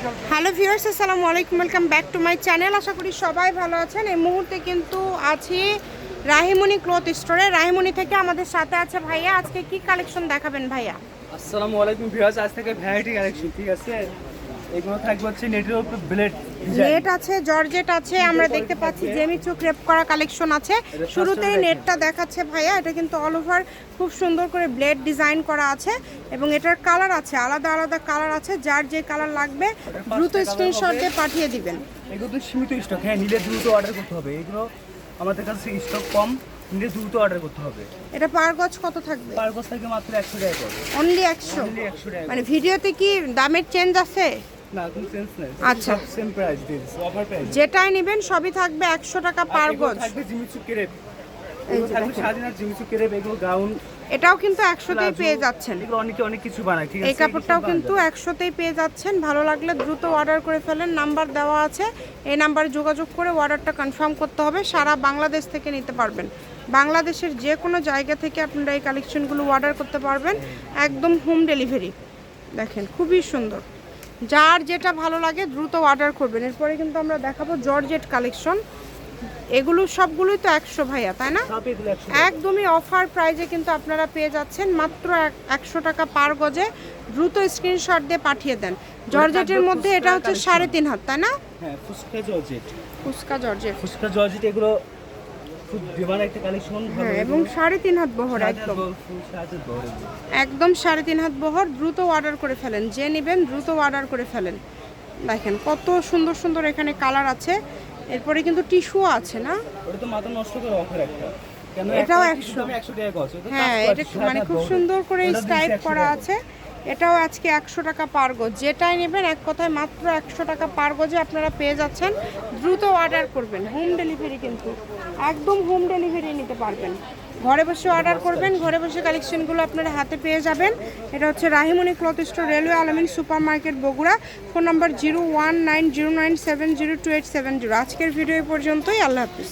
Hello viewers, আসসালামু আলাইকুম, welcome back to my channel. আশা করি সবাই ভালো আছেন। এই মুহূর্তে কিন্তু আছি রাহিমণি ক্লথ স্টোরে। রাহিমণি থেকে আমাদের সাথে আছে ভাইয়া। আজকে কি কালেকশন দেখাবেন ভাইয়া? আসসালামু আলাইকুম ভিউয়ার্স, আজ থেকে ভ্যারাইটি কালেকশন, ঠিক আছে? এগুলো থাকবে হচ্ছে নেটের উপর ব্লেড নেট আছে, জর্জেট আছে, আমরা দেখতে পাচ্ছি জেমিচু ক্রেপ করা কালেকশন আছে। শুরুতেই নেটটা দেখাচ্ছে ভাইয়া। এটা কিন্তু অল ওভার খুব সুন্দর করে ব্লেড ডিজাইন করা আছে এবং এটার কালার আছে, আলাদা আলাদা কালার আছে। যার যে কালার লাগবে দ্রুত স্ক্রিনশট দিয়ে পাঠিয়ে দিবেন। এগুলো তো সীমিত স্টক, হ্যাঁ, নিলে দ্রুত অর্ডার করতে হবে। এগুলো আমাদের কাছে স্টক কম, নিলে দ্রুত অর্ডার করতে হবে। এটা পার গজ কত থাকবে? পার গজ থেকে মাত্র 100 টাকা করে। অনলি 100? 100 টাকা। মানে ভিডিওতে কি দামের চেঞ্জ আছে? না, কোনো চেঞ্জ নাই। আচ্ছা, সেম প্রাইস দিয়েছে, অফার প্রাইস। যেটাই নেবেন সবই থাকবে 100 টাকা পার গজ। থাকবে জিমিচু ক্রেপ, এই এগুলো যে থাকবে দেখেন। স্বাধীনার জিমিচু ক্রেপ, এগুলো গাউন, এটাও কিন্তু 100তেই পেয়ে যাচ্ছেন। এগুলো অনেক কিছু বানায়, ঠিক আছে? এই কাপড়টাও কিন্তু 100তেই পেয়ে যাচ্ছেন। ভালো লাগলে দ্রুত অর্ডার করে ফেলেন। নাম্বার দেওয়া আছে, এই নাম্বারে যোগাযোগ করে অর্ডারটা কনফার্ম করতে হবে। সারা বাংলাদেশ থেকে নিতে পারবেন। বাংলাদেশের যে কোনো জায়গা থেকে আপনারা এই কালেকশনগুলো অর্ডার করতে পারবেন, একদম হোম ডেলিভারি। দেখেন খুবই সুন্দর। যার যেটা ভালো লাগে দ্রুত অর্ডার করবেন। এরপরে কিন্তু আমরা দেখাবো জর্জেট কালেকশন। এগুলো সবগুলোই তো 100 ভাইয়া, তাই না? সব এগুলো 100 একদমই অফার প্রাইজে কিন্তু আপনারা পেয়ে যাচ্ছেন মাত্র 100 টাকা পার গজে। দ্রুত স্ক্রিনশট দিয়ে পাঠিয়ে দেন। জর্জেটের মধ্যে এটা হচ্ছে 3.5 হাত, তাই না? হ্যাঁ, ফুসকা জর্জেট। ফুসকা জর্জেট। ফুসকা জর্জেট এগুলো খুব ডিমান্ড একটা কালেকশন। হ্যাঁ, এবং 3.5 হাত বহর, একদম একদম 3.5 হাত বহর। দ্রুত অর্ডার করে ফেলেন, যে নেবেন দ্রুত অর্ডার করে ফেলেন। দেখেন কত সুন্দর সুন্দর এখানে কালার আছে। এরপরে কিন্তু টিস্যুও আছে, না? ওটা তো মাথা নষ্ট করে অফার একটা। কেন? এটাও একটা 100 100 টাকা গজ। হ্যাঁ, এটা মানে খুব সুন্দর করে স্টাইপ করা আছে। এটাও আজকে 100 টাকা পার গজ। যেটাই নেবেন এক কথায় মাত্র 100 টাকা পার গজে আপনারা পেয়ে যাচ্ছেন। দ্রুত অর্ডার করবেন। হোম ডেলিভারি কিন্তু একদম হোম ডেলিভারি নিতে পারবেন। ঘরে বসে অর্ডার করবেন, ঘরে বসে কালেকশনগুলো আপনারা হাতে পেয়ে যাবেন। এটা হচ্ছে রাহিমণি ক্লথ স্টোর, রেলওয়ে আলামিন super market, Bogura. Phone number 019097028770। আজকের ভিডিও এই পর্যন্তই। আল্লাহ হাফিজ।